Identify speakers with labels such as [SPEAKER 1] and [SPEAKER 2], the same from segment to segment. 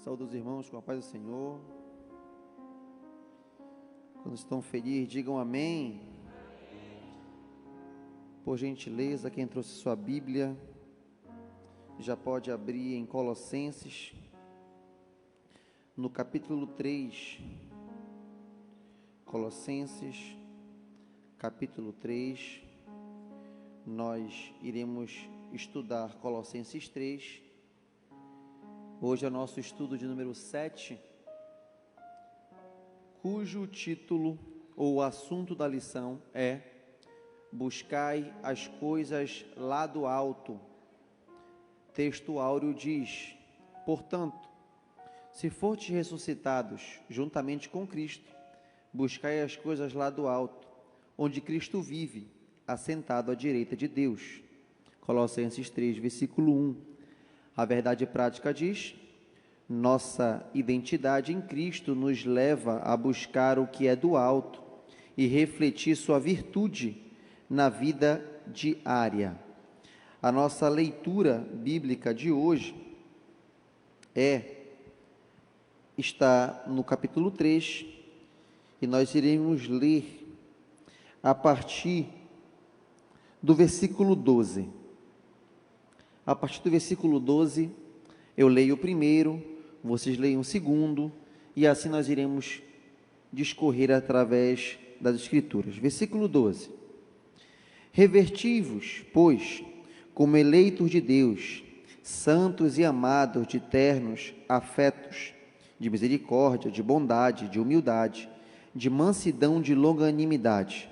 [SPEAKER 1] Saúde os irmãos com a paz do Senhor. Quando estão felizes, digam amém. Por gentileza, quem trouxe sua Bíblia, já pode abrir em Colossenses, no capítulo 3. Colossenses, capítulo 3. Nós iremos estudar Colossenses 3. Hoje é o nosso estudo de número 7, cujo título ou assunto da lição é Buscai as coisas lá do alto. Texto áureo diz: portanto, se fortes ressuscitados juntamente com Cristo, buscai as coisas lá do alto, onde Cristo vive, assentado à direita de Deus. Colossenses 3, versículo 1. A verdade prática diz: nossa identidade em Cristo nos leva a buscar o que é do alto e refletir sua virtude na vida diária. A nossa leitura bíblica de hoje está no capítulo 3, e nós iremos ler a partir do versículo 12. A partir do versículo 12, eu leio o primeiro, vocês leiam o segundo, e assim nós iremos discorrer através das Escrituras. Versículo 12. Reverti-vos, pois, como eleitos de Deus, santos e amados de ternos afetos, de misericórdia, de bondade, de humildade, de mansidão, de longanimidade.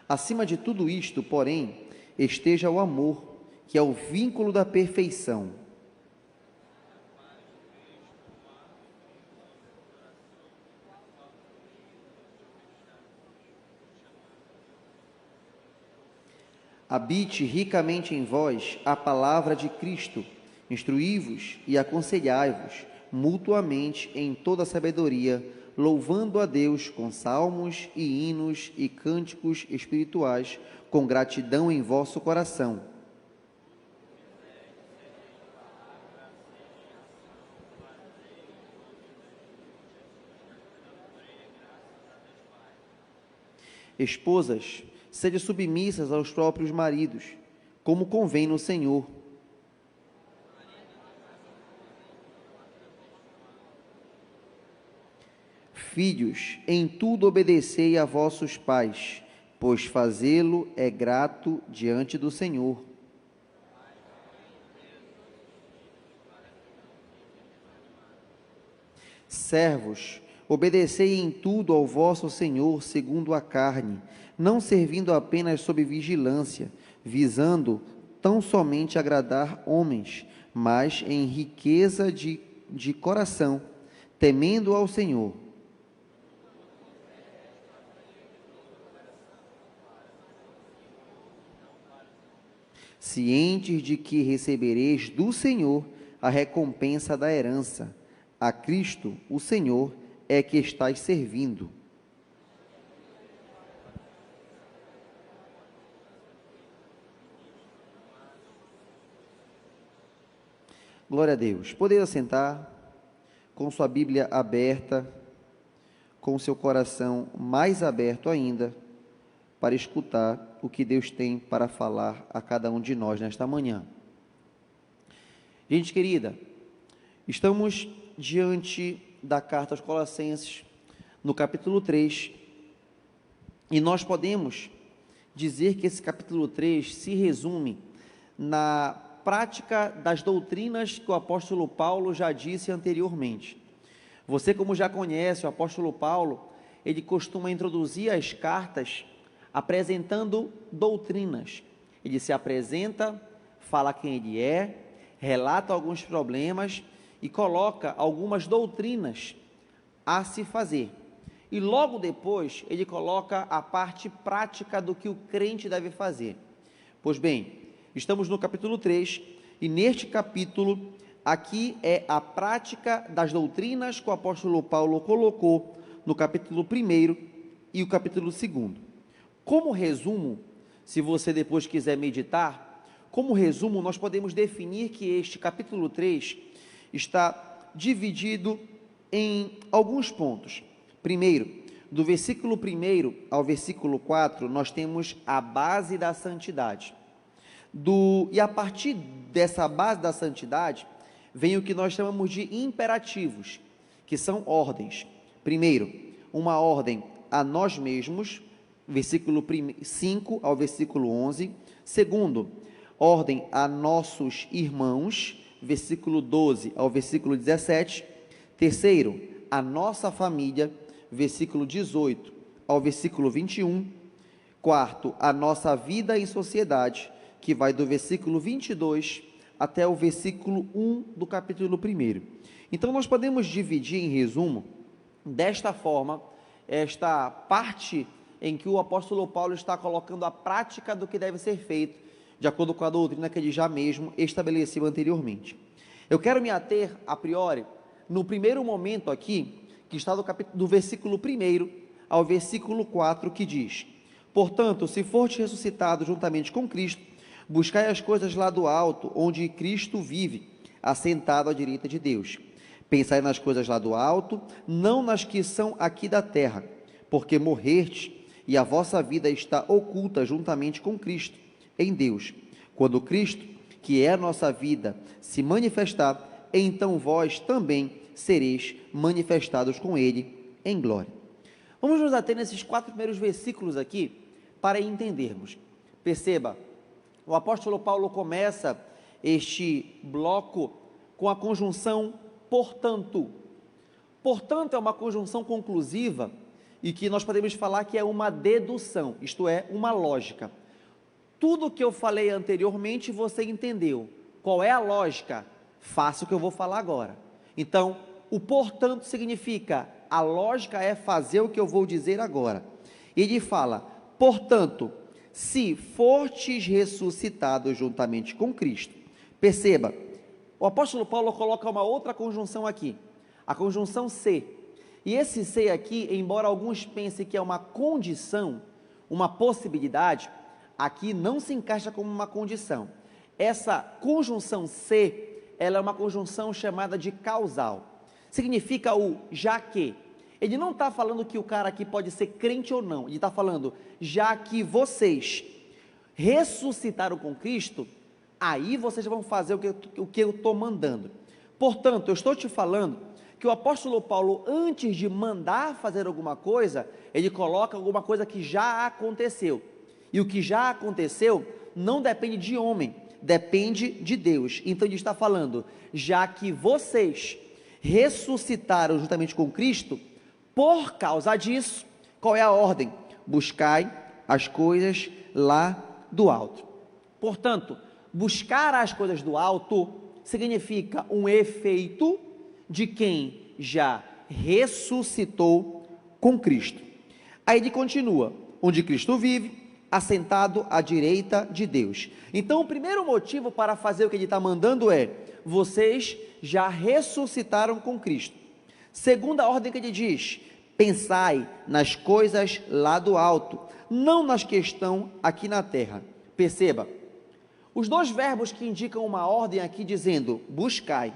[SPEAKER 1] Acima de tudo isto, porém, esteja o amor, que é o vínculo da perfeição. Habite ricamente em vós a palavra de Cristo, instruí-vos e aconselhai-vos mutuamente em toda a sabedoria, louvando a Deus com salmos e hinos e cânticos espirituais, com gratidão em vosso coração. Esposas, sede submissas aos próprios maridos, como convém no Senhor. Filhos, em tudo obedecei a vossos pais, pois fazê-lo é grato diante do Senhor. Servos, obedecei em tudo ao vosso Senhor segundo a carne, não servindo apenas sob vigilância, visando tão somente agradar homens, mas em riqueza de coração, temendo ao Senhor. Cientes de que recebereis do Senhor a recompensa da herança. A Cristo, o Senhor, é que estáis servindo. Glória a Deus. Poder assentar, com sua Bíblia aberta, com seu coração mais aberto ainda, para escutar o que Deus tem para falar a cada um de nós nesta manhã. Gente querida, estamos diante da carta aos Colossenses, no capítulo 3, e nós podemos dizer que esse capítulo 3 se resume na prática das doutrinas que o apóstolo Paulo já disse anteriormente. Você, como já conhece, o apóstolo Paulo, ele costuma introduzir as cartas apresentando doutrinas. Ele se apresenta, fala quem ele é, relata alguns problemas e coloca algumas doutrinas a se fazer. E logo depois ele coloca a parte prática do que o crente deve fazer. Pois bem, estamos no capítulo 3 e neste capítulo aqui é a prática das doutrinas que o apóstolo Paulo colocou no capítulo 1 e o capítulo 2. Como resumo, se você depois quiser meditar, como resumo, nós podemos definir que este capítulo 3 está dividido em alguns pontos. Primeiro, do versículo 1 ao versículo 4, nós temos a base da santidade. E a partir dessa base da santidade, vem o que nós chamamos de imperativos, que são ordens. Primeiro, uma ordem a nós mesmos, versículo 5 ao versículo 11. Segundo, ordem a nossos irmãos, versículo 12 ao versículo 17. Terceiro, a nossa família, versículo 18 ao versículo 21. Quarto, a nossa vida em sociedade, que vai do versículo 22 até o versículo 1 do capítulo 1. Então, nós podemos dividir, em resumo, desta forma, esta parte em que o apóstolo Paulo está colocando a prática do que deve ser feito, de acordo com a doutrina que ele já mesmo estabeleceu anteriormente. Eu quero me ater, a priori, no primeiro momento aqui, que está do versículo 1 ao versículo 4, que diz: portanto, se fortes ressuscitados juntamente com Cristo, buscai as coisas lá do alto, onde Cristo vive, assentado à direita de Deus. Pensai nas coisas lá do alto, não nas que são aqui da terra, porque morrestes, e a vossa vida está oculta juntamente com Cristo, em Deus. Quando Cristo, que é a nossa vida, se manifestar, então vós também sereis manifestados com Ele em glória. Vamos nos ater nesses 4 primeiros versículos aqui, para entendermos. Perceba, o apóstolo Paulo começa este bloco com a conjunção portanto. Portanto, é uma conjunção conclusiva e que nós podemos falar que é uma dedução, isto é, uma lógica. Tudo que eu falei anteriormente você entendeu. Qual é a lógica? Faça o que eu vou falar agora. Então, o portanto significa, a lógica é fazer o que eu vou dizer agora. Ele fala, portanto, se fortes ressuscitados juntamente com Cristo. Perceba, o apóstolo Paulo coloca uma outra conjunção aqui, a conjunção se. E esse se aqui, embora alguns pensem que é uma condição, uma possibilidade, aqui não se encaixa como uma condição. Essa conjunção se, ela é uma conjunção chamada de causal. Significa o já que. Ele não está falando que o cara aqui pode ser crente ou não. Ele está falando, já que vocês ressuscitaram com Cristo, aí vocês vão fazer o que eu estou mandando. Portanto, eu estou te falando que o apóstolo Paulo, antes de mandar fazer alguma coisa, ele coloca alguma coisa que já aconteceu. E o que já aconteceu não depende de homem, depende de Deus. Então ele está falando, já que vocês ressuscitaram juntamente com Cristo, por causa disso, qual é a ordem? Buscai as coisas lá do alto. Portanto, buscar as coisas do alto significa um efeito de quem já ressuscitou com Cristo. Aí ele continua, onde Cristo vive, assentado à direita de Deus. Então, o primeiro motivo para fazer o que ele está mandando é, vocês já ressuscitaram com Cristo. Segunda ordem que ele diz, pensai nas coisas lá do alto, não nas que estão aqui na terra. Perceba, os dois verbos que indicam uma ordem aqui dizendo, buscai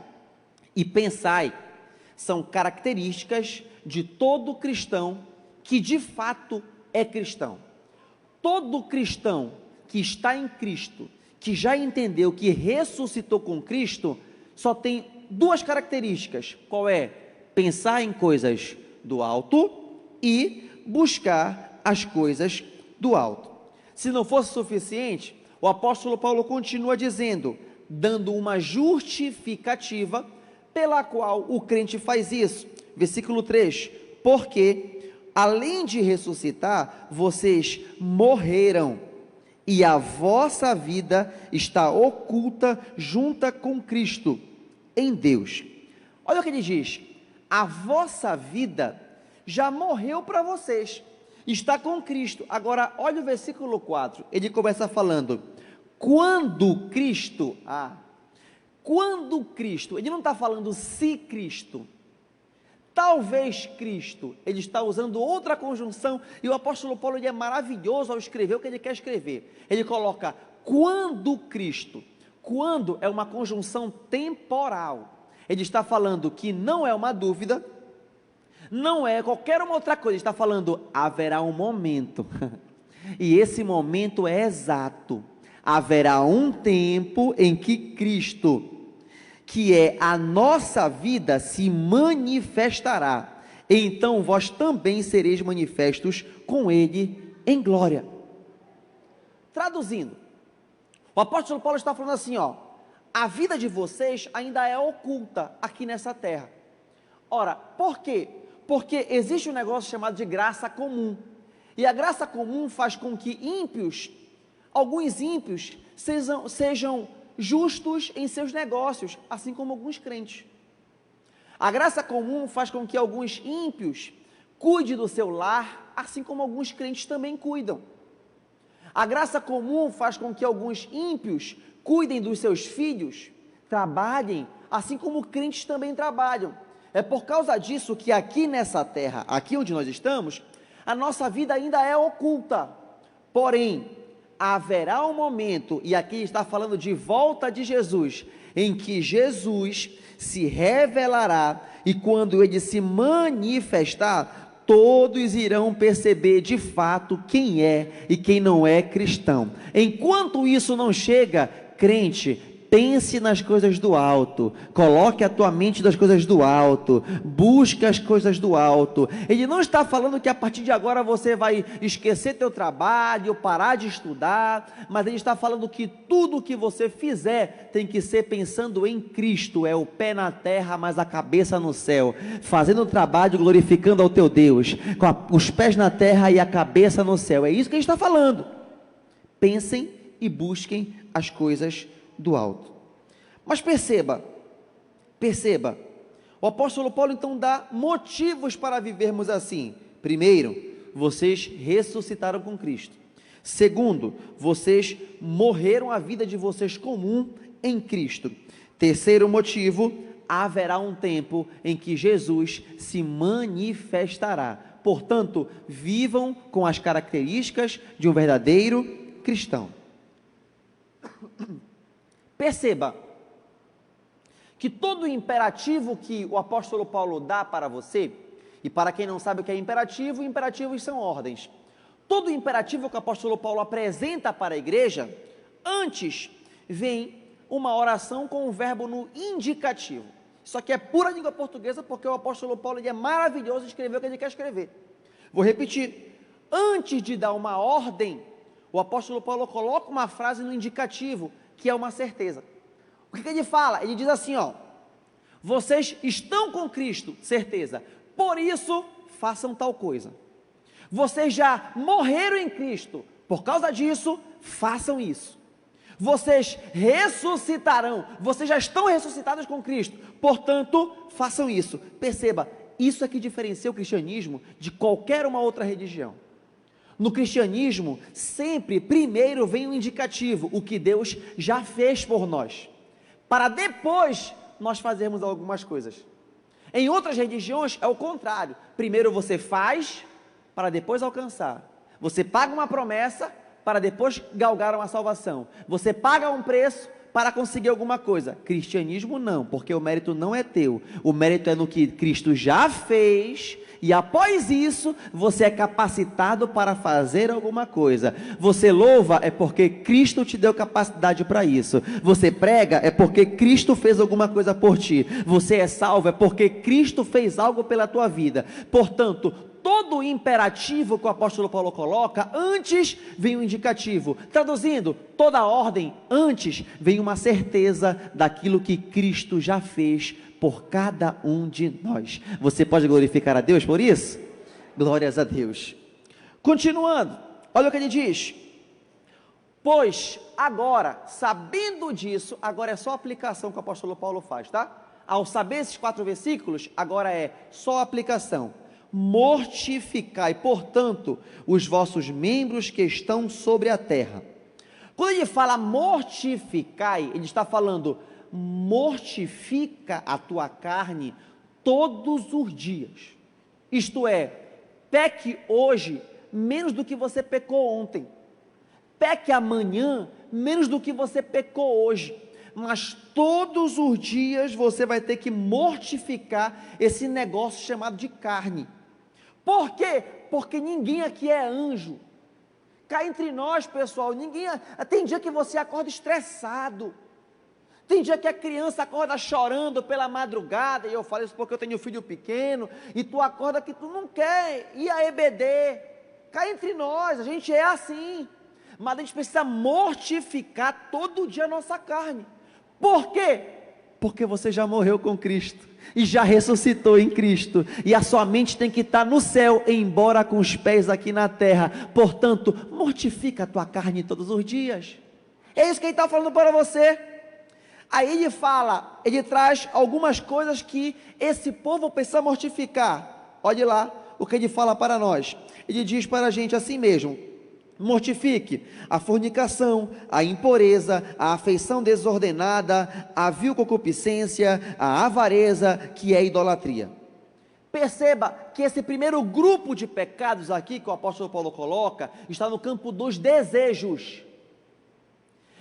[SPEAKER 1] e pensai, são características de todo cristão que de fato é cristão. Todo cristão que está em Cristo, que já entendeu que ressuscitou com Cristo, só tem duas características. Qual é? Pensar em coisas do alto e buscar as coisas do alto. Se não fosse suficiente, o apóstolo Paulo continua dizendo, dando uma justificativa pela qual o crente faz isso. Versículo 3, porque além de ressuscitar, vocês morreram, e a vossa vida está oculta junta com Cristo, em Deus. Olha o que ele diz, a vossa vida já morreu para vocês, está com Cristo. Agora, olha o versículo 4, ele começa falando, quando Cristo, quando Cristo, ele não está falando se Cristo, talvez Cristo, ele está usando outra conjunção, e o apóstolo Paulo ele é maravilhoso ao escrever o que ele quer escrever, ele coloca quando Cristo, quando é uma conjunção temporal, ele está falando que não é uma dúvida, não é qualquer uma outra coisa, ele está falando, haverá um momento, e esse momento é exato, haverá um tempo em que Cristo, que é a nossa vida, se manifestará, então vós também sereis manifestos com Ele em glória. Traduzindo, o apóstolo Paulo está falando assim, a vida de vocês ainda é oculta aqui nessa terra. Ora, por quê? Porque existe um negócio chamado de graça comum, e a graça comum faz com que alguns ímpios sejam justos em seus negócios, assim como alguns crentes. A graça comum faz com que alguns ímpios cuidem do seu lar, assim como alguns crentes também cuidam. A graça comum faz com que alguns ímpios cuidem dos seus filhos, trabalhem, assim como crentes também trabalham. É por causa disso que aqui nessa terra, aqui onde nós estamos, a nossa vida ainda é oculta. Porém, haverá um momento, e aqui está falando de volta de Jesus, em que Jesus se revelará, e quando ele se manifestar, todos irão perceber de fato quem é e quem não é cristão. Enquanto isso não chega, crente, pense nas coisas do alto, coloque a tua mente nas coisas do alto, busque as coisas do alto. Ele não está falando que a partir de agora você vai esquecer teu trabalho, parar de estudar, mas ele está falando que tudo que você fizer tem que ser pensando em Cristo, é o pé na terra, mas a cabeça no céu, fazendo o trabalho, glorificando ao teu Deus, com os pés na terra e a cabeça no céu. É isso que ele está falando. Pensem e busquem as coisas do alto. Mas perceba, o apóstolo Paulo então dá motivos para vivermos assim. Primeiro, vocês ressuscitaram com Cristo. Segundo, vocês morreram a vida de vocês comum em Cristo. Terceiro motivo, haverá um tempo em que Jesus se manifestará. Portanto, vivam com as características de um verdadeiro cristão. Perceba que todo imperativo que o apóstolo Paulo dá para você, e para quem não sabe o que é imperativo, imperativos são ordens. Todo imperativo que o apóstolo Paulo apresenta para a igreja, antes vem uma oração com o verbo no indicativo. Isso aqui é pura língua portuguesa, porque o apóstolo Paulo ele é maravilhoso em escrever o que ele quer escrever. Vou repetir, antes de dar uma ordem, o apóstolo Paulo coloca uma frase no indicativo, que é uma certeza. O que ele fala? Ele diz assim, vocês estão com Cristo, certeza, por isso façam tal coisa. Vocês já morreram em Cristo, por causa disso, façam isso. Vocês ressuscitarão, vocês já estão ressuscitados com Cristo, portanto, façam isso. Perceba, isso é que diferencia o cristianismo de qualquer uma outra religião. No cristianismo, sempre primeiro vem o indicativo, o que Deus já fez por nós, para depois nós fazermos algumas coisas. Em outras religiões é o contrário, primeiro você faz, para depois alcançar. Você paga uma promessa, para depois galgar uma salvação. Você paga um preço, para conseguir alguma coisa. Cristianismo não, porque o mérito não é teu, o mérito é no que Cristo já fez, e após isso, você é capacitado para fazer alguma coisa. Você louva, é porque Cristo te deu capacidade para isso. Você prega, é porque Cristo fez alguma coisa por ti. Você é salvo, é porque Cristo fez algo pela tua vida. Portanto, todo o imperativo que o apóstolo Paulo coloca, antes vem o indicativo. Traduzindo, toda ordem, antes vem uma certeza daquilo que Cristo já fez por cada um de nós. Você pode glorificar a Deus por isso? Glórias a Deus. Continuando, olha o que ele diz. Pois agora, sabendo disso, agora é só a aplicação que o apóstolo Paulo faz, tá? Ao saber esses 4 versículos, agora é só a aplicação. Mortificai, portanto, os vossos membros que estão sobre a terra. Quando ele fala mortificai, ele está falando, mortifica a tua carne todos os dias. Isto é, peque hoje menos do que você pecou ontem. Peque amanhã menos do que você pecou hoje. Mas todos os dias você vai ter que mortificar esse negócio chamado de carne. Por quê? Porque ninguém aqui é anjo. Cá entre nós, pessoal, tem dia que você acorda estressado. Tem dia que a criança acorda chorando pela madrugada, e eu falo isso porque eu tenho um filho pequeno, e tu acorda que tu não quer ir a EBD. Cá entre nós, a gente é assim. Mas a gente precisa mortificar todo dia a nossa carne. Por quê? Porque você já morreu com Cristo e já ressuscitou em Cristo, e a sua mente tem que estar no céu, embora com os pés aqui na terra. Portanto, mortifica a tua carne todos os dias. É isso que ele está falando para você. Aí ele traz algumas coisas que esse povo precisa mortificar. Olhe lá o que ele fala para nós. Ele diz para a gente assim mesmo: mortifique a fornicação, a impureza, a afeição desordenada, a vil concupiscência, a avareza, que é idolatria. Perceba que esse primeiro grupo de pecados aqui, que o apóstolo Paulo coloca, está no campo dos desejos.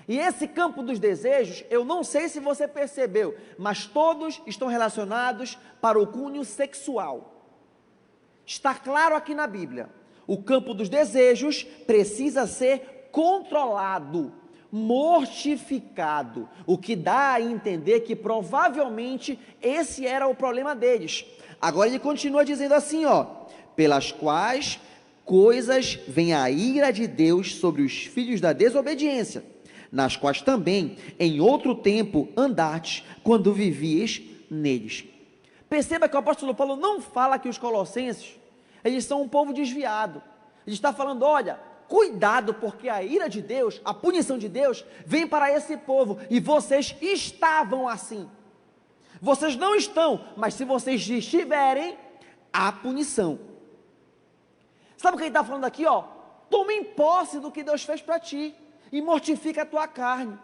[SPEAKER 1] E esse campo dos desejos, eu não sei se você percebeu, mas todos estão relacionados para o cunho sexual. Está claro aqui na Bíblia. O campo dos desejos precisa ser controlado, mortificado, o que dá a entender que provavelmente esse era o problema deles. Agora ele continua dizendo assim, pelas quais coisas vem a ira de Deus sobre os filhos da desobediência, nas quais também em outro tempo andastes quando vivias neles. Perceba que o apóstolo Paulo não fala que os colossenses, eles são um povo desviado. Ele está falando, olha, cuidado, porque a ira de Deus, a punição de Deus, vem para esse povo, e vocês estavam assim. Vocês não estão, mas se vocês estiverem, há punição. Sabe o que ele está falando aqui? Tome posse do que Deus fez para ti, e mortifica a tua carne.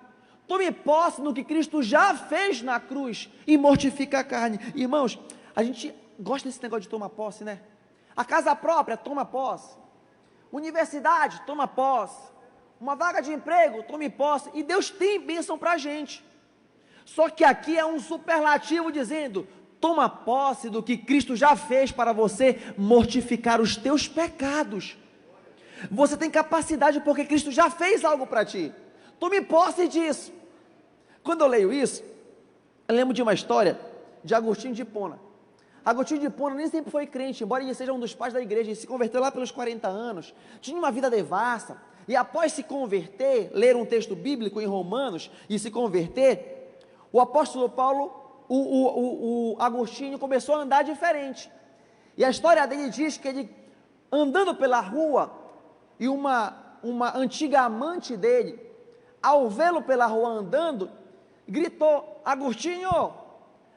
[SPEAKER 1] Tome posse do que Cristo já fez na cruz, e mortifica a carne. Irmãos, a gente gosta desse negócio de tomar posse, né? A casa própria, toma posse. Universidade, toma posse. Uma vaga de emprego, tome posse. E Deus tem bênção para a gente. Só que aqui é um superlativo dizendo, toma posse do que Cristo já fez para você mortificar os teus pecados. Você tem capacidade porque Cristo já fez algo para ti. Tome posse disso. Quando eu leio isso, eu lembro de uma história de Agostinho de Hipona. Agostinho de Hipona nem sempre foi crente, embora ele seja um dos pais da igreja. Ele se converteu lá pelos 40 anos, tinha uma vida devassa, e após se converter, ler um texto bíblico em Romanos, e se converter, o apóstolo Paulo, o Agostinho começou a andar diferente, e a história dele diz que ele, andando pela rua, e uma antiga amante dele, ao vê-lo pela rua andando, gritou, Agostinho,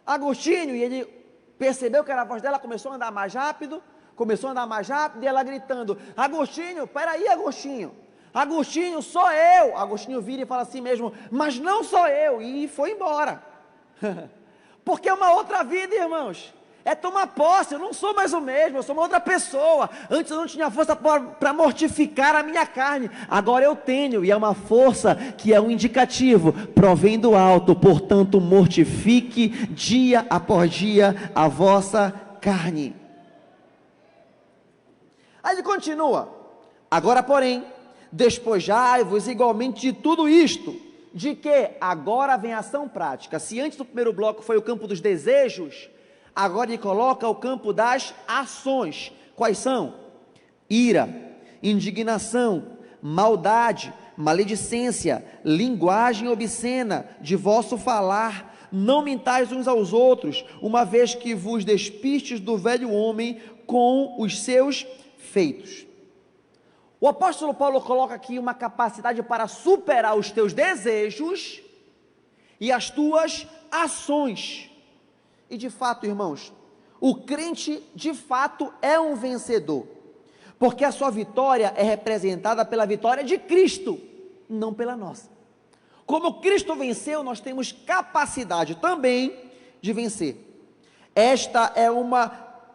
[SPEAKER 1] Agostinho, e ele percebeu que era a voz dela, começou a andar mais rápido, e ela gritando, Agostinho, peraí Agostinho, Agostinho, sou eu. Agostinho vira e fala assim mesmo, mas não sou eu, e foi embora. Porque é uma outra vida, irmãos, é tomar posse. Eu não sou mais o mesmo, eu sou uma outra pessoa. Antes eu não tinha força para mortificar a minha carne, agora eu tenho, e é uma força que é um indicativo, provém do alto. Portanto, mortifique dia após dia a vossa carne. Aí ele continua, agora porém, despojai-vos igualmente de tudo isto. De que? Agora vem a ação prática. Se antes do primeiro bloco foi o campo dos desejos, agora ele coloca o campo das ações. Quais são? Ira, indignação, maldade, maledicência, linguagem obscena, de vosso falar, não mentais uns aos outros, uma vez que vos despistes do velho homem com os seus feitos. O apóstolo Paulo coloca aqui uma capacidade para superar os teus desejos e as tuas ações. E de fato, irmãos, o crente de fato é um vencedor, porque a sua vitória é representada pela vitória de Cristo, não pela nossa. Como Cristo venceu, nós temos capacidade também de vencer. Esta é uma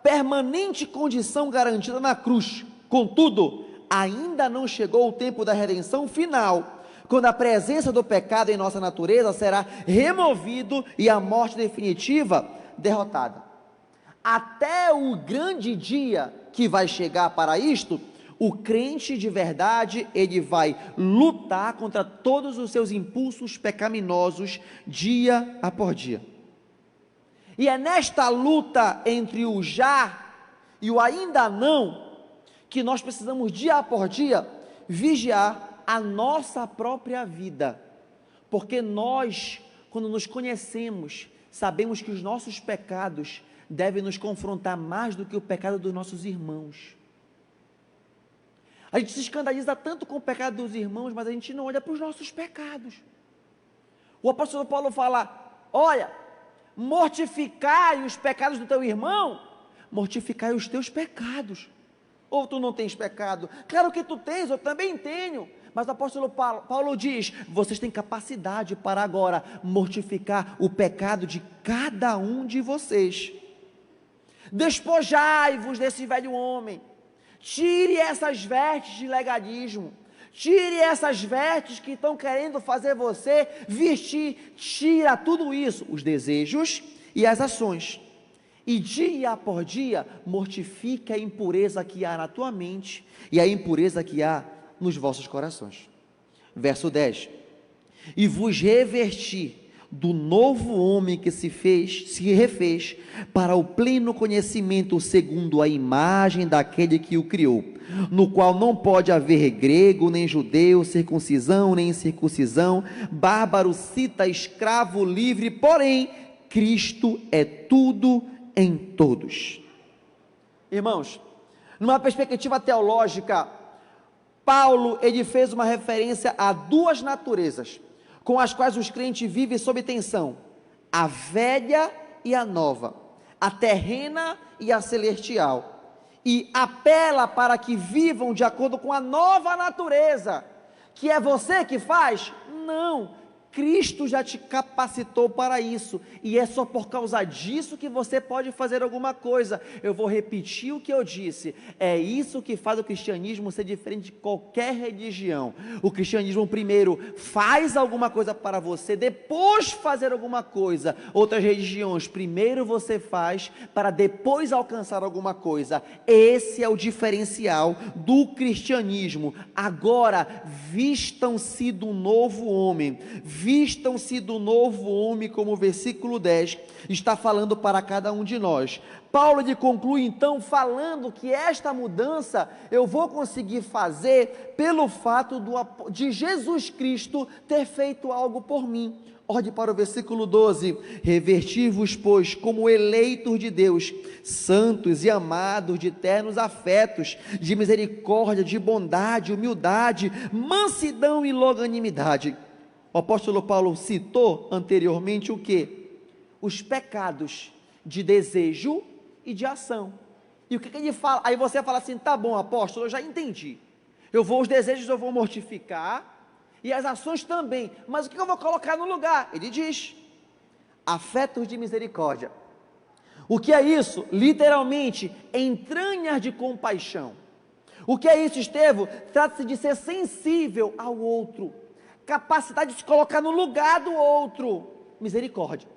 [SPEAKER 1] permanente condição garantida na cruz. Contudo, ainda não chegou o tempo da redenção final, quando a presença do pecado em nossa natureza será removido e a morte definitiva derrotada. Até o grande dia que vai chegar para isto, o crente de verdade, ele vai lutar contra todos os seus impulsos pecaminosos dia após dia. E é nesta luta entre o já e o ainda não, que nós precisamos dia após dia vigiar a nossa própria vida, porque nós, quando nos conhecemos, sabemos que os nossos pecados devem nos confrontar mais do que o pecado dos nossos irmãos. A gente se escandaliza tanto com o pecado dos irmãos, mas a gente não olha para os nossos pecados. O apóstolo Paulo fala: olha, mortificai os pecados do teu irmão, mortificai os teus pecados. Ou tu não tens pecado? Claro que tu tens, eu também tenho. Mas o apóstolo Paulo diz: vocês têm capacidade para agora mortificar o pecado de cada um de vocês. Despojai-vos desse velho homem. Tire essas vestes de legalismo, tire essas vestes que estão querendo fazer você vestir, tira tudo isso, os desejos e as ações, e dia por dia mortifique a impureza que há na tua mente e a impureza que há nos vossos corações. Verso 10: e vos revesti do novo homem que se refez para o pleno conhecimento segundo a imagem daquele que o criou, no qual não pode haver grego, nem judeu, circuncisão, nem incircuncisão, bárbaro, cita, escravo, livre, porém, Cristo é tudo em todos. Irmãos, numa perspectiva teológica, Paulo, ele fez uma referência a duas naturezas, com as quais os crentes vivem sob tensão: a velha e a nova, a terrena e a celestial, e apela para que vivam de acordo com a nova natureza, que é você que faz? Não, Cristo já te capacitou para isso, e é só por causa disso que você pode fazer alguma coisa. Eu vou repetir o que eu disse: é isso que faz o cristianismo ser diferente de qualquer religião. O cristianismo primeiro faz alguma coisa para você, depois fazer alguma coisa. Outras religiões, primeiro você faz para depois alcançar alguma coisa. Esse é o diferencial do cristianismo. Agora, vistam-se do novo homem, vistam-se do novo homem, como o versículo 10 está falando para cada um de nós. Paulo ele conclui então falando que esta mudança eu vou conseguir fazer pelo fato de Jesus Cristo ter feito algo por mim. Olhe para o versículo 12: reverti-vos, pois, como eleitos de Deus, santos e amados, de ternos afetos, de misericórdia, de bondade, humildade, mansidão e longanimidade. O apóstolo Paulo citou anteriormente o que? Os pecados de desejo e de ação. E o que ele fala? Aí você fala assim: tá bom, apóstolo, eu já entendi. Os desejos eu vou mortificar, e as ações também, mas o que eu vou colocar no lugar? Ele diz: afetos de misericórdia. O que é isso? Literalmente, entranhas de compaixão. O que é isso, Estevão? Trata-se de ser sensível ao outro, capacidade de se colocar no lugar do outro. Misericórdia.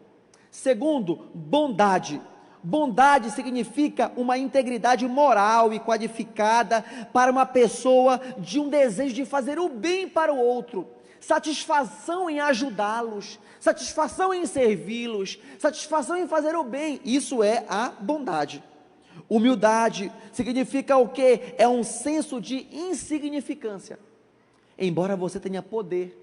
[SPEAKER 1] Segundo, bondade. Bondade significa uma integridade moral e qualificada para uma pessoa, de um desejo de fazer o bem para o outro, satisfação em ajudá-los, satisfação em servi-los, satisfação em fazer o bem. Isso é a bondade. Humildade significa o quê? É um senso de insignificância. Embora você tenha poder,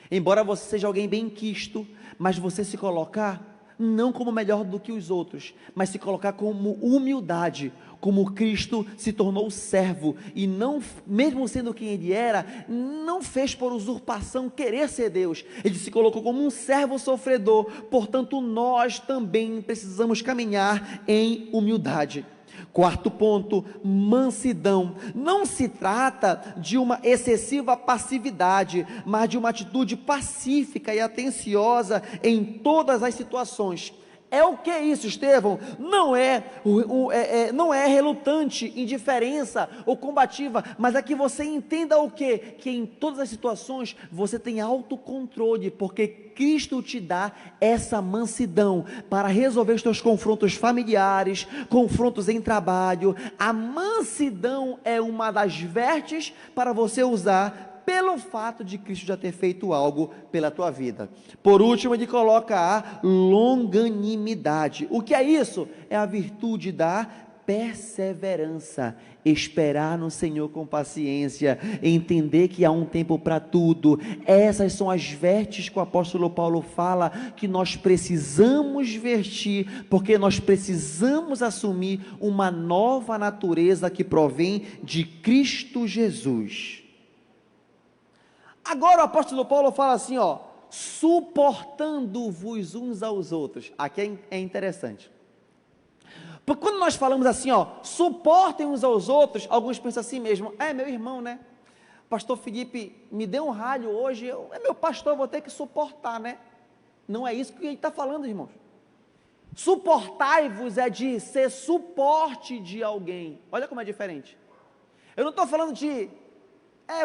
[SPEAKER 1] embora você seja alguém bem-quisto, mas você se colocar não como melhor do que os outros, mas se colocar como humildade, como Cristo se tornou servo, e não, mesmo sendo quem ele era, não fez por usurpação querer ser Deus, ele se colocou como um servo sofredor. Portanto, nós também precisamos caminhar em humildade. Quarto ponto, mansidão. Não se trata de uma excessiva passividade, mas de uma atitude pacífica e atenciosa em todas as situações. É o que é isso, Estevão? Não é relutante, indiferença ou combativa, mas é que você entenda o quê? Que em todas as situações você tem autocontrole, porque Cristo te dá essa mansidão para resolver os teus confrontos familiares, confrontos em trabalho. A mansidão é uma das vestes para você usar pelo fato de Cristo já ter feito algo pela tua vida. Por último, ele coloca a longanimidade. O que é isso? É a virtude da perseverança, esperar no Senhor com paciência, entender que há um tempo para tudo. Essas são as vestes que o apóstolo Paulo fala que nós precisamos vestir, porque nós precisamos assumir uma nova natureza que provém de Cristo Jesus. Agora o apóstolo Paulo fala assim, suportando-vos uns aos outros. Aqui é interessante. Porque quando nós falamos assim, suportem uns aos outros, alguns pensam assim mesmo, é meu irmão, né? Pastor Felipe me deu um ralho hoje, é meu pastor, vou ter que suportar, né? Não é isso que ele está falando, irmãos. Suportai-vos é de ser suporte de alguém. Olha como é diferente. Eu não estou falando de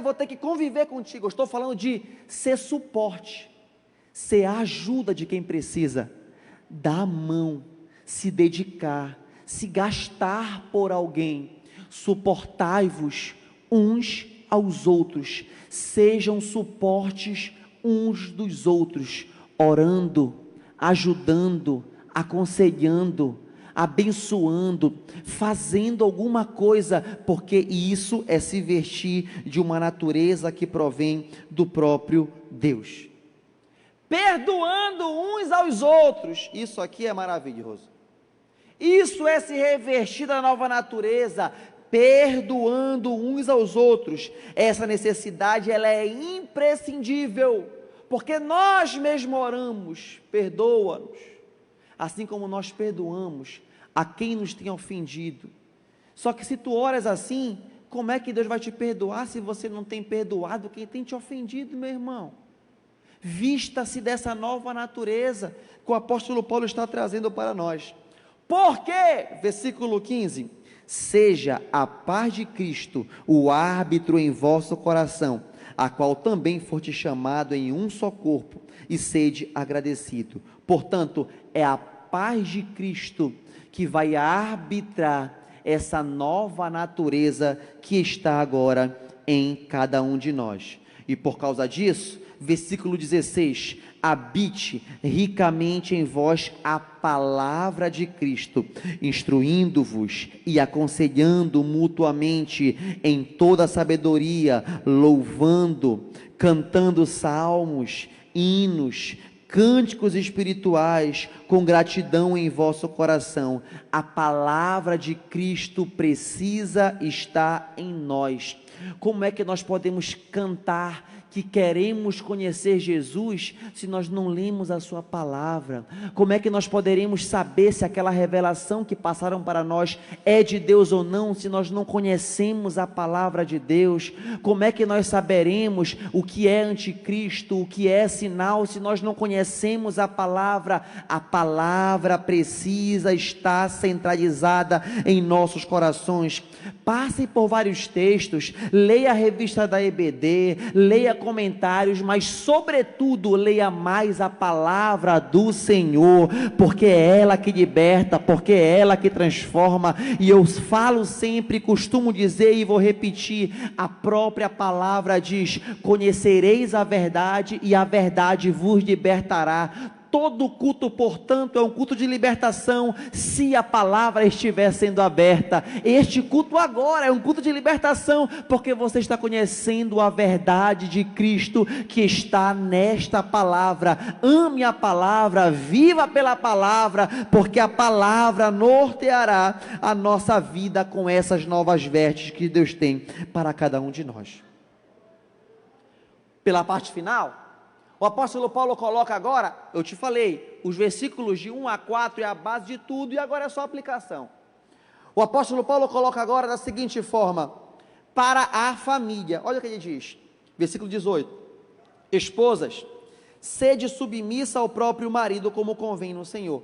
[SPEAKER 1] vou ter que conviver contigo. Eu estou falando de ser suporte, ser ajuda de quem precisa, dar a mão, se dedicar, se gastar por alguém. Suportai-vos uns aos outros, sejam suportes uns dos outros, orando, ajudando, aconselhando, abençoando, fazendo alguma coisa, porque isso é se vestir de uma natureza que provém do próprio Deus. Perdoando uns aos outros, isso aqui é maravilhoso. Isso é se revestir da nova natureza, perdoando uns aos outros. Essa necessidade, ela é imprescindível, porque nós mesmo oramos, perdoa-nos, assim como nós perdoamos a quem nos tem ofendido. Só que se tu oras assim, como é que Deus vai te perdoar se você não tem perdoado quem tem te ofendido, meu irmão? Vista-se dessa nova natureza que o apóstolo Paulo está trazendo para nós. Por quê? Versículo 15: seja a paz de Cristo o árbitro em vosso coração, a qual também foste chamado em um só corpo, e sede agradecido. Portanto, é a paz de Cristo que vai arbitrar essa nova natureza que está agora em cada um de nós. E por causa disso, versículo 16, habite ricamente em vós a palavra de Cristo, instruindo-vos e aconselhando mutuamente em toda sabedoria, louvando, cantando salmos, hinos, cânticos espirituais, com gratidão em vosso coração. A palavra de Cristo precisa estar em nós. Como é que nós podemos cantar que queremos conhecer Jesus se nós não lemos a sua palavra? Como é que nós poderemos saber se aquela revelação que passaram para nós é de Deus ou não, se nós não conhecemos a palavra de Deus? Como é que nós saberemos o que é anticristo, o que é sinal, se nós não conhecemos a palavra? A palavra precisa estar centralizada em nossos corações. Passe por vários textos, leia a revista da EBD, leia comentários, mas sobretudo leia mais a palavra do Senhor, porque é ela que liberta, porque é ela que transforma. E eu falo sempre, costumo dizer e vou repetir, a própria palavra diz: conhecereis a verdade e a verdade vos libertará. Todo culto, portanto, é um culto de libertação, se a palavra estiver sendo aberta. Este culto agora é um culto de libertação, porque você está conhecendo a verdade de Cristo que está nesta palavra. Ame a palavra, viva pela palavra, porque a palavra norteará a nossa vida com essas novas vestes que Deus tem para cada um de nós. Pela parte final, o apóstolo Paulo coloca agora, eu te falei, os versículos de 1 a 4 é a base de tudo, e agora é só aplicação. O apóstolo Paulo coloca agora da seguinte forma: para a família. Olha o que ele diz, versículo 18: esposas, sede submissa ao próprio marido, como convém no Senhor.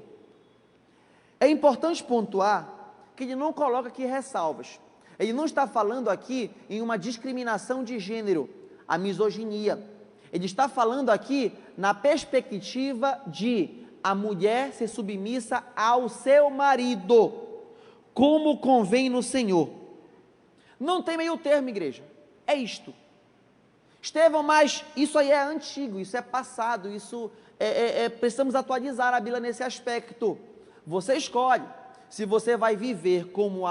[SPEAKER 1] É importante pontuar que ele não coloca aqui ressalvas. Ele não está falando aqui em uma discriminação de gênero, a misoginia. Ele está falando aqui na perspectiva de a mulher ser submissa ao seu marido, como convém no Senhor. Não tem meio termo, igreja, é isto. Estevão, mas isso aí é antigo, isso é passado, isso precisamos atualizar a Bíblia nesse aspecto. Você escolhe se você vai viver como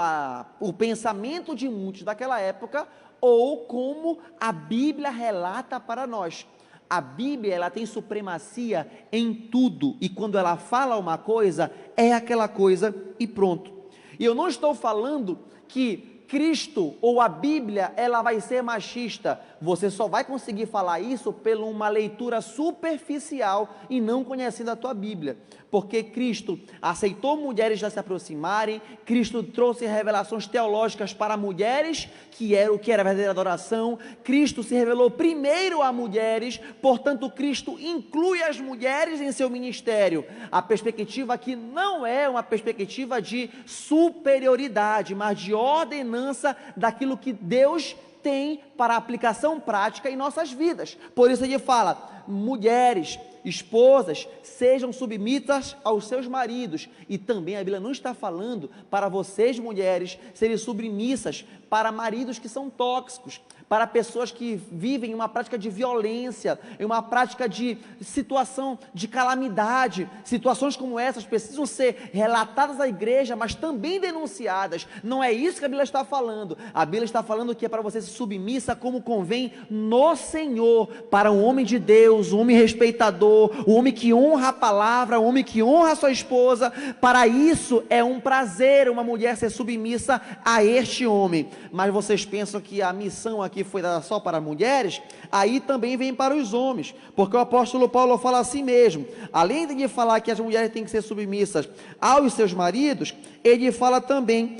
[SPEAKER 1] o pensamento de muitos daquela época, ou como a Bíblia relata para nós. A Bíblia, ela tem supremacia em tudo, e quando ela fala uma coisa, é aquela coisa e pronto. E eu não estou falando que Cristo ou a Bíblia, ela vai ser machista. Você só vai conseguir falar isso por uma leitura superficial e não conhecendo a tua Bíblia. Porque Cristo aceitou mulheres já se aproximarem, Cristo trouxe revelações teológicas para mulheres, que era o que era a verdadeira adoração. Cristo se revelou primeiro a mulheres, portanto Cristo inclui as mulheres em seu ministério. A perspectiva aqui não é uma perspectiva de superioridade, mas de ordenança daquilo que Deus tem para aplicação prática em nossas vidas. Por isso ele fala: mulheres, esposas, sejam submissas aos seus maridos. E também a Bíblia não está falando para vocês, mulheres, serem submissas para maridos que são tóxicos, para pessoas que vivem uma prática de violência, em uma prática de situação de calamidade. Situações como essas precisam ser relatadas à igreja, mas também denunciadas. Não é isso que a Bíblia está falando. A Bíblia está falando que é para você se submissa como convém no Senhor, para um homem de Deus, um homem respeitador, um homem que honra a palavra, um homem que honra a sua esposa. Para isso é um prazer uma mulher ser submissa a este homem. Mas vocês pensam que a missão aqui foi dada só para mulheres? Aí também vem para os homens, porque o apóstolo Paulo fala assim mesmo. Além de falar que as mulheres têm que ser submissas aos seus maridos, ele fala também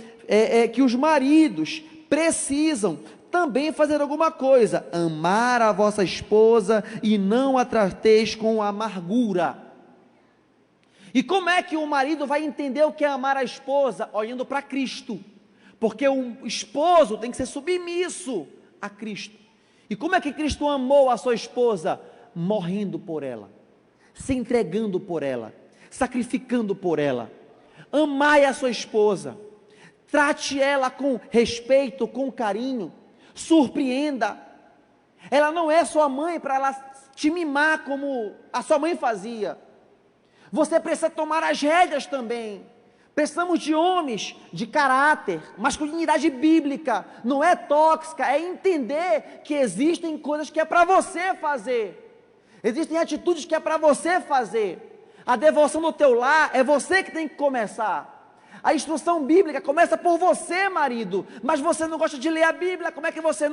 [SPEAKER 1] que os maridos precisam também fazer alguma coisa: amar a vossa esposa e não a trateis com amargura. E como é que o marido vai entender o que é amar a esposa? Olhando para Cristo, porque o esposo tem que ser submisso a Cristo. E como é que Cristo amou a sua esposa? Morrendo por ela, se entregando por ela, sacrificando por ela. Amai a sua esposa, trate ela com respeito, com carinho, surpreenda. Ela não é sua mãe para ela te mimar como a sua mãe fazia. Você precisa tomar as rédeas também. Precisamos de homens de caráter, masculinidade bíblica, não é tóxica, é entender que existem coisas que é para você fazer, existem atitudes que é para você fazer. A devoção do teu lar é você que tem que começar. A instrução bíblica começa por você, marido, mas você não gosta de ler a Bíblia, como é que você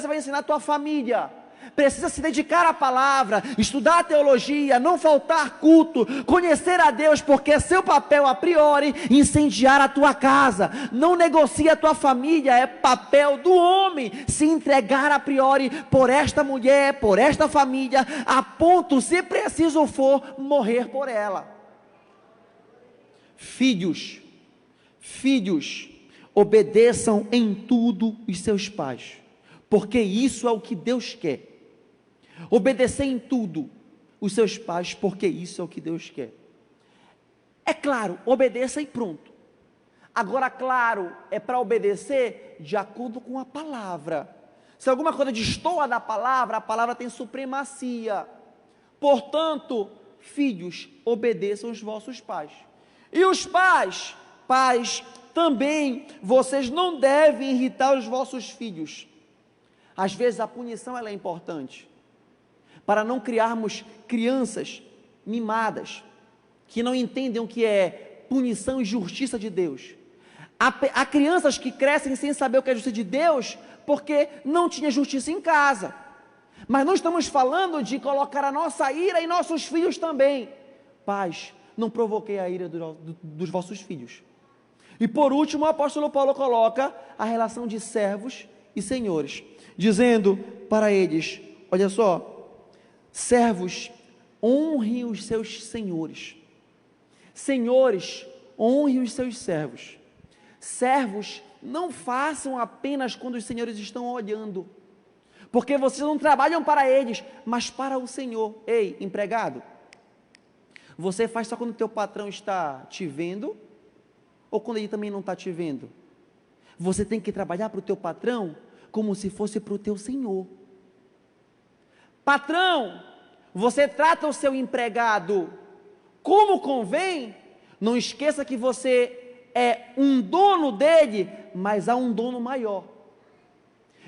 [SPEAKER 1] vai ensinar a tua família? Precisa se dedicar à palavra, estudar a teologia, não faltar culto, conhecer a Deus, porque é seu papel a priori incendiar a tua casa. Não negocie a tua família, é papel do homem se entregar a priori por esta mulher, por esta família, a ponto, se preciso for, morrer por ela. Filhos, obedeçam em tudo os seus pais, porque isso é o que Deus quer. Obedecer em tudo os seus pais, porque isso é o que Deus quer. É claro, obedeça e pronto. Agora, claro, é para obedecer de acordo com a palavra. Se alguma coisa destoa da palavra, a palavra tem supremacia. Portanto, filhos, obedeçam os vossos pais. E os pais, também, vocês não devem irritar os vossos filhos. Às vezes a punição ela é importante, para não criarmos crianças mimadas, que não entendem o que é punição e justiça de Deus. Há crianças que crescem sem saber o que é justiça de Deus, porque não tinha justiça em casa. Mas não estamos falando de colocar a nossa ira em nossos filhos também. Pais, não provoquei a ira dos vossos filhos. E por último, o apóstolo Paulo coloca a relação de servos e senhores, dizendo para eles, olha só, servos, honrem os seus senhores. Senhores, honrem os seus servos. Servos, não façam apenas quando os senhores estão olhando, porque vocês não trabalham para eles, mas para o Senhor. Ei, empregado, você faz só quando o teu patrão está te vendo, ou quando ele também não está te vendo? Você tem que trabalhar para o teu patrão, como se fosse para o teu Senhor. Patrão, você trata o seu empregado como convém, não esqueça que você é um dono dele, mas há um dono maior.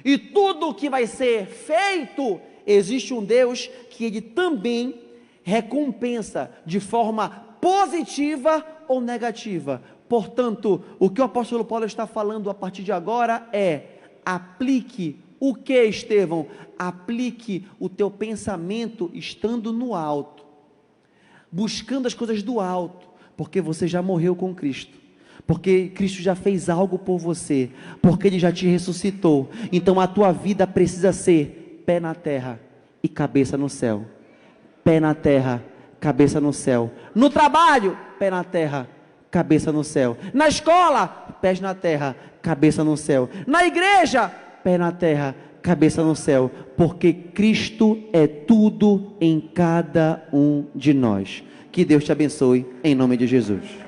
[SPEAKER 1] E tudo que vai ser feito, existe um Deus que ele também recompensa de forma positiva ou negativa. Portanto, o que o apóstolo Paulo está falando a partir de agora é: aplique o que, Estevão? Aplique o teu pensamento estando no alto, buscando as coisas do alto, porque você já morreu com Cristo, porque Cristo já fez algo por você, porque Ele já te ressuscitou. Então a tua vida precisa ser pé na terra e cabeça no céu. Pé na terra, cabeça no céu. No trabalho, pé na terra, cabeça no céu. Na escola, pés na terra, cabeça no céu. Na igreja, pé na terra, cabeça no céu, porque Cristo é tudo em cada um de nós. Que Deus te abençoe, em nome de Jesus.